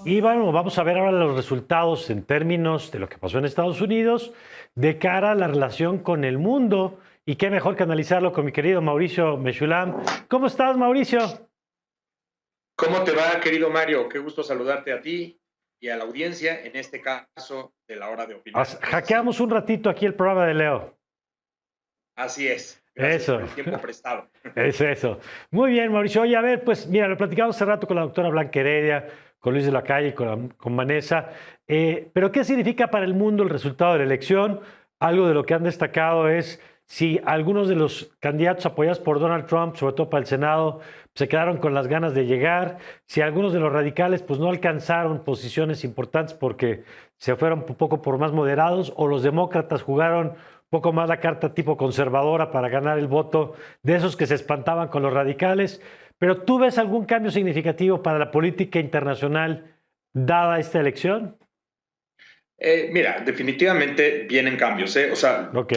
Y bueno, vamos a ver ahora los resultados en términos de lo que pasó en Estados Unidos de cara a la relación con el mundo. Y qué mejor que analizarlo con mi querido Mauricio Mechulam. ¿Cómo estás, Mauricio? ¿Cómo te va, querido Mario? Qué gusto saludarte a ti y a la audiencia, en este caso de la hora de opinar. Hackeamos un ratito aquí el programa de Leo. Así es. Gracias Eso. por el tiempo prestado. Es eso. Muy bien, Mauricio. Oye, a ver, pues mira, lo platicamos hace rato con la doctora Blanca Heredia, con Luis de la Calle, con Vanessa. Pero ¿qué significa para el mundo el resultado de la elección? Algo de lo que han destacado es si algunos de los candidatos apoyados por Donald Trump, sobre todo para el Senado, se quedaron con las ganas de llegar, si algunos de los radicales pues no alcanzaron posiciones importantes porque se fueron un poco por más moderados, o los demócratas jugaron poco más la carta tipo conservadora para ganar el voto de esos que se espantaban con los radicales. Pero ¿tú ves algún cambio significativo para la política internacional dada esta elección? Mira, definitivamente vienen cambios, ¿eh? O sea, Ok.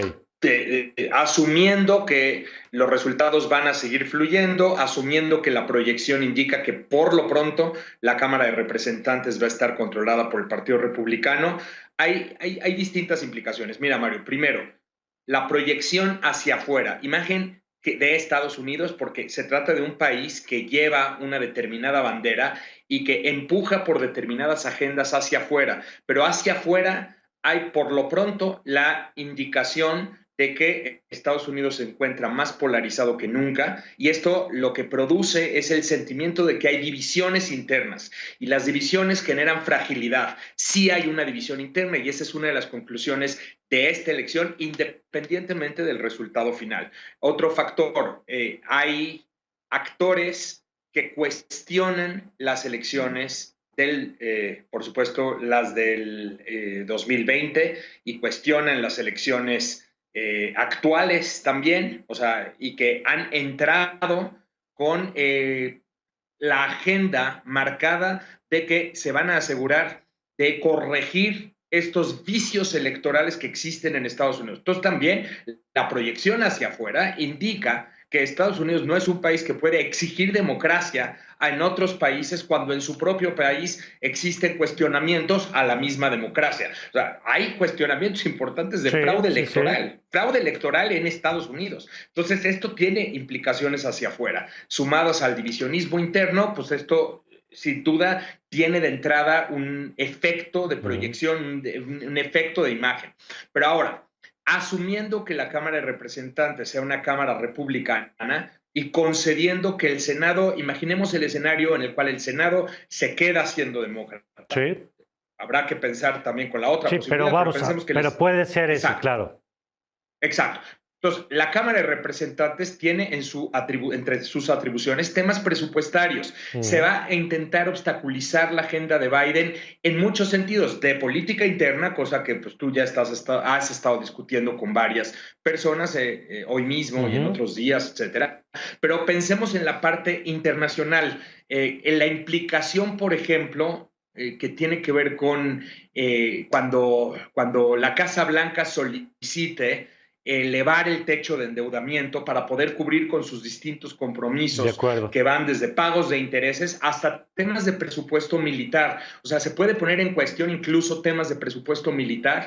asumiendo que los resultados van a seguir fluyendo, asumiendo que la proyección indica que por lo pronto la Cámara de Representantes va a estar controlada por el Partido Republicano, hay distintas implicaciones. Mira, Mario, primero, la proyección hacia afuera, imagen de Estados Unidos, porque se trata de un país que lleva una determinada bandera y que empuja por determinadas agendas hacia afuera, pero hacia afuera hay por lo pronto la indicación de que Estados Unidos se encuentra más polarizado que nunca, y esto lo que produce es el sentimiento de que hay divisiones internas, y las divisiones generan fragilidad. Sí hay una división interna, y esa es una de las conclusiones de esta elección, independientemente del resultado final. Otro factor, hay actores que cuestionan las elecciones por supuesto, las del 2020, y cuestionan las elecciones actuales también, o sea, y que han entrado con la agenda marcada de que se van a asegurar de corregir estos vicios electorales que existen en Estados Unidos. Entonces también la proyección hacia afuera indica que Estados Unidos no es un país que puede exigir democracia en otros países cuando en su propio país existen cuestionamientos a la misma democracia. O sea, hay cuestionamientos importantes de fraude electoral, fraude electoral en Estados Unidos. Entonces, esto tiene implicaciones hacia afuera. Sumados al divisionismo interno, pues esto sin duda tiene de entrada un efecto de proyección, un efecto de imagen. Pero ahora, asumiendo que la Cámara de Representantes sea una Cámara republicana y concediendo que el Senado, imaginemos el escenario en el cual el Senado se queda siendo demócrata. Sí. Habrá que pensar también con la otra posibilidad. Pero vamos pero puede ser eso, exacto, claro. Exacto. Entonces, la Cámara de Representantes tiene entre sus atribuciones temas presupuestarios. Se va a intentar obstaculizar la agenda de Biden en muchos sentidos, de política interna, cosa que pues, tú ya has estado discutiendo con varias personas hoy mismo y en otros días, etcétera. Pero pensemos en la parte internacional, en la implicación, por ejemplo, que tiene que ver con cuando la Casa Blanca solicite elevar el techo de endeudamiento para poder cubrir con sus distintos compromisos que van desde pagos de intereses hasta temas de presupuesto militar. O sea, se puede poner en cuestión incluso temas de presupuesto militar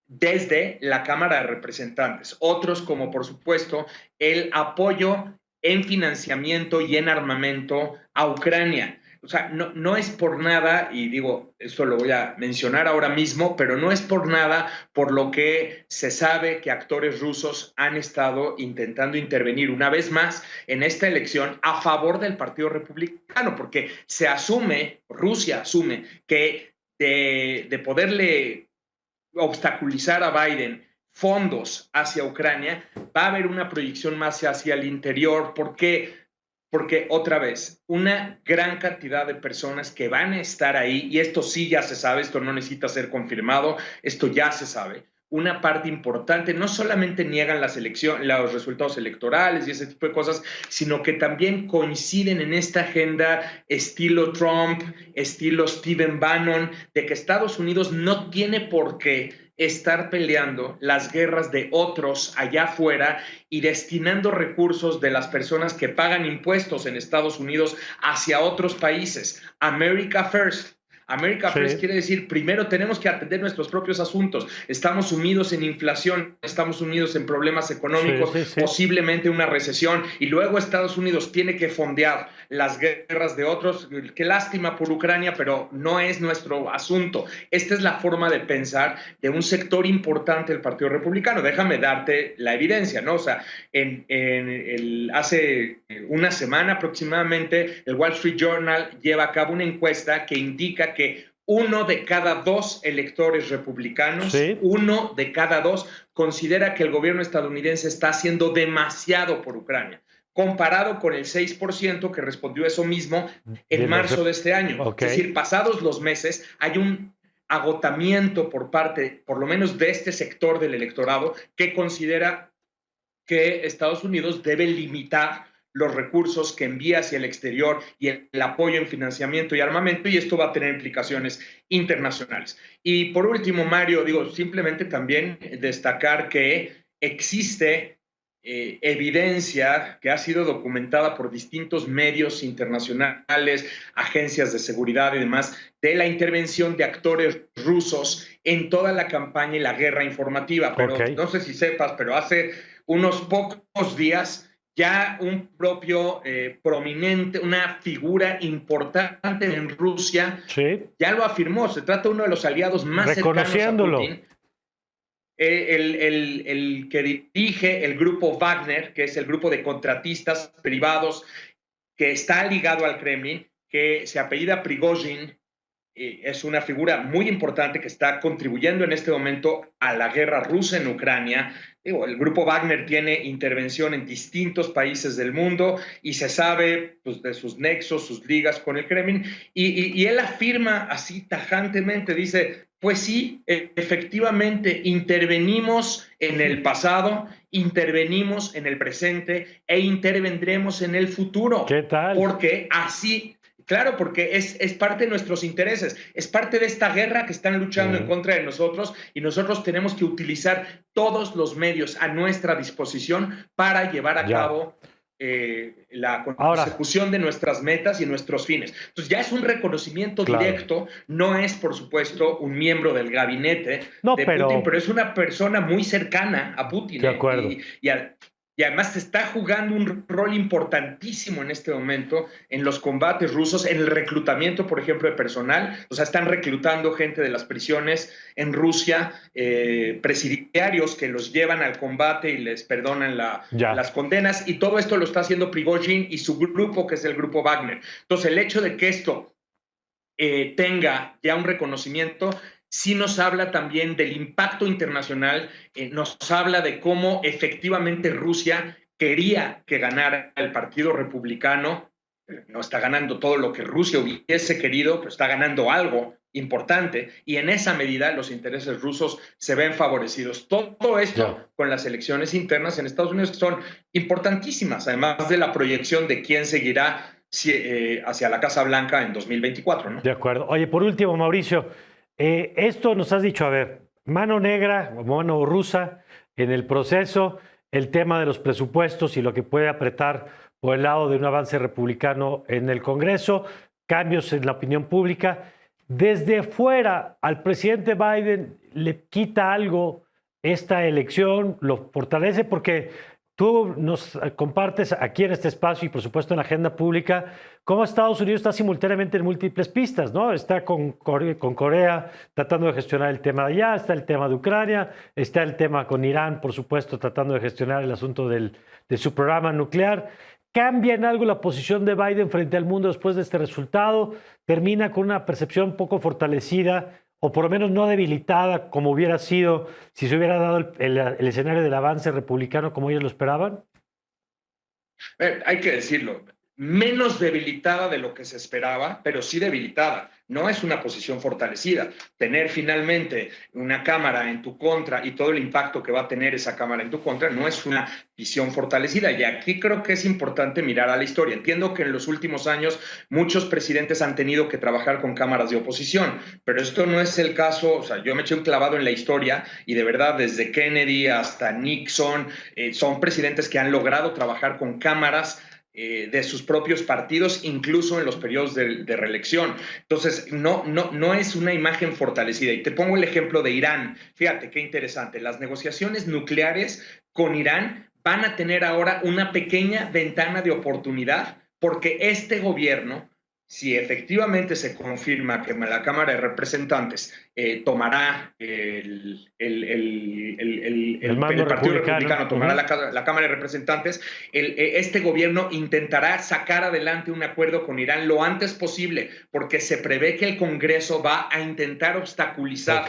desde la Cámara de Representantes. Otros, como por supuesto el apoyo en financiamiento y en armamento a Ucrania. O sea, no es por nada, y digo, esto lo voy a mencionar ahora mismo, pero no es por nada por lo que se sabe que actores rusos han estado intentando intervenir una vez más en esta elección a favor del Partido Republicano, porque Rusia asume que de poderle obstaculizar a Biden fondos hacia Ucrania, va a haber una proyección más hacia el interior. ¿Por qué? Porque otra vez, una gran cantidad de personas que van a estar ahí, y esto sí ya se sabe, esto no necesita ser confirmado, esto ya se sabe, una parte importante, no solamente niegan los resultados electorales y ese tipo de cosas, sino que también coinciden en esta agenda estilo Trump, estilo Stephen Bannon, de que Estados Unidos no tiene por qué estar peleando las guerras de otros allá afuera y destinando recursos de las personas que pagan impuestos en Estados Unidos hacia otros países. America First. America First quiere decir, primero tenemos que atender nuestros propios asuntos. Estamos sumidos en inflación, estamos sumidos en problemas económicos, posiblemente una recesión, y luego Estados Unidos tiene que fondear las guerras de otros. Qué lástima por Ucrania, pero no es nuestro asunto. Esta es la forma de pensar de un sector importante del Partido Republicano. Déjame darte la evidencia, ¿no? O sea, hace una semana aproximadamente, el Wall Street Journal lleva a cabo una encuesta que indica que 1 de cada 2 electores republicanos, 1 de cada 2, considera que el gobierno estadounidense está haciendo demasiado por Ucrania, comparado con el 6% que respondió eso mismo en marzo de este año. Es decir, pasados los meses, hay un agotamiento por parte, por lo menos de este sector del electorado, que considera que Estados Unidos debe limitar los recursos que envía hacia el exterior y el apoyo en financiamiento y armamento, y esto va a tener implicaciones internacionales. Y por último, Mario, simplemente también destacar que existe evidencia que ha sido documentada por distintos medios internacionales, agencias de seguridad y demás, de la intervención de actores rusos en toda la campaña y la guerra informativa. Pero no sé si sepas, pero hace unos pocos días ya un propio prominente, una figura importante en Rusia, ya lo afirmó. Se trata de uno de los aliados más cercanos a Putin. El que dirige el grupo Wagner, que es el grupo de contratistas privados que está ligado al Kremlin, que se apellida Prigozhin, es una figura muy importante que está contribuyendo en este momento a la guerra rusa en Ucrania. El grupo Wagner tiene intervención en distintos países del mundo y se sabe pues, de sus nexos, sus ligas con el Kremlin, y él afirma así tajantemente, dice, pues sí, efectivamente intervenimos en el pasado, intervenimos en el presente e intervendremos en el futuro. ¿Qué tal? Porque así... Claro, porque es parte de nuestros intereses, es parte de esta guerra que están luchando en contra de nosotros, y nosotros tenemos que utilizar todos los medios a nuestra disposición para llevar a cabo la consecución de nuestras metas y nuestros fines. Entonces ya es un reconocimiento directo, no es por supuesto un miembro del gabinete de Putin, pero es una persona muy cercana a Putin. De acuerdo. Y además se está jugando un rol importantísimo en este momento en los combates rusos, en el reclutamiento, por ejemplo, de personal. O sea, están reclutando gente de las prisiones en Rusia, presidiarios que los llevan al combate y les perdonan las condenas. Y todo esto lo está haciendo Prigozhin y su grupo, que es el grupo Wagner. Entonces, el hecho de que esto tenga ya un reconocimiento, sí nos habla también del impacto internacional, nos habla de cómo efectivamente Rusia quería que ganara el Partido Republicano. No está ganando todo lo que Rusia hubiese querido, pero está ganando algo importante, y en esa medida los intereses rusos se ven favorecidos. Todo esto con las elecciones internas en Estados Unidos, que son importantísimas, además de la proyección de quién seguirá hacia la Casa Blanca en 2024, ¿no? De acuerdo. Oye, por último, Mauricio, esto nos has dicho, a ver, mano negra o mano rusa en el proceso, el tema de los presupuestos y lo que puede apretar por el lado de un avance republicano en el Congreso, cambios en la opinión pública. Desde fuera, al presidente Biden le quita algo esta elección, lo fortalece, porque tú nos compartes aquí en este espacio y por supuesto en la agenda pública cómo Estados Unidos está simultáneamente en múltiples pistas, ¿no? Está con Corea tratando de gestionar el tema de allá, está el tema de Ucrania, está el tema con Irán, por supuesto, tratando de gestionar el asunto de su programa nuclear. ¿Cambia en algo la posición de Biden frente al mundo después de este resultado? ¿Termina con una percepción poco fortalecida o por lo menos no debilitada como hubiera sido si se hubiera dado el escenario del avance republicano como ellos lo esperaban? Hay que decirlo, menos debilitada de lo que se esperaba, pero sí debilitada. no es una posición fortalecida. Tener finalmente una cámara en tu contra y todo el impacto que va a tener esa cámara en tu contra no es una visión fortalecida. Y aquí creo que es importante mirar a la historia. Entiendo que en los últimos años muchos presidentes han tenido que trabajar con cámaras de oposición, pero esto no es el caso. O sea, yo me eché un clavado en la historia y de verdad desde Kennedy hasta Nixon son presidentes que han logrado trabajar con cámaras de sus propios partidos, incluso en los periodos de reelección. Entonces, no es una imagen fortalecida. Y te pongo el ejemplo de Irán. Fíjate qué interesante. Las negociaciones nucleares con Irán van a tener ahora una pequeña ventana de oportunidad porque este gobierno, si efectivamente se confirma que la Cámara de Representantes tomará el Partido Republicano tomará la Cámara de Representantes, este gobierno intentará sacar adelante un acuerdo con Irán lo antes posible, porque se prevé que el Congreso va a intentar obstaculizar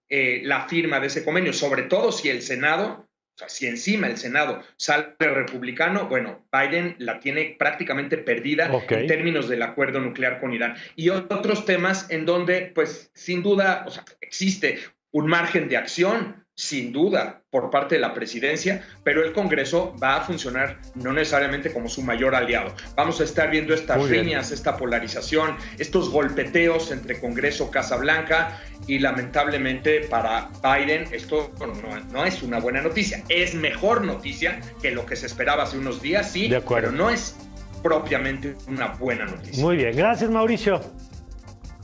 la firma de ese convenio, sobre todo si el Senado... O sea, si encima el Senado sale republicano, bueno, Biden la tiene prácticamente perdida en términos del acuerdo nuclear con Irán. Y otros temas en donde, pues, sin duda, o sea, existe un margen de acción, sin duda, por parte de la presidencia, pero el Congreso va a funcionar no necesariamente como su mayor aliado. Vamos a estar viendo estas riñas, esta polarización, estos golpeteos entre Congreso, Casa Blanca, y lamentablemente para Biden esto no es una buena noticia. Es mejor noticia que lo que se esperaba hace unos días, sí, pero no es propiamente una buena noticia. Muy bien, gracias Mauricio.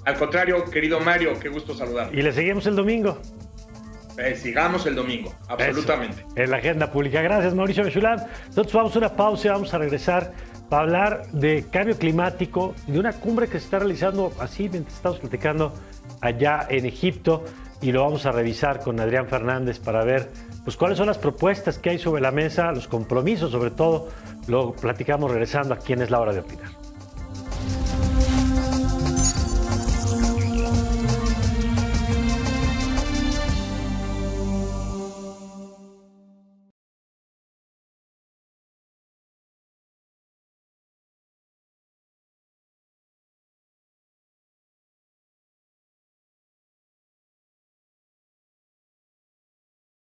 Al contrario, querido Mario, qué gusto saludarte. Y le seguimos el domingo. Sigamos el domingo, absolutamente. Eso, en la agenda pública. Gracias, Mauricio Mechoulam. Nosotros vamos a una pausa y vamos a regresar para hablar de cambio climático, de una cumbre que se está realizando así mientras estamos platicando allá en Egipto, y lo vamos a revisar con Adrián Fernández para ver pues cuáles son las propuestas que hay sobre la mesa, los compromisos sobre todo. Lo platicamos regresando aquí en Es la Hora de Opinar.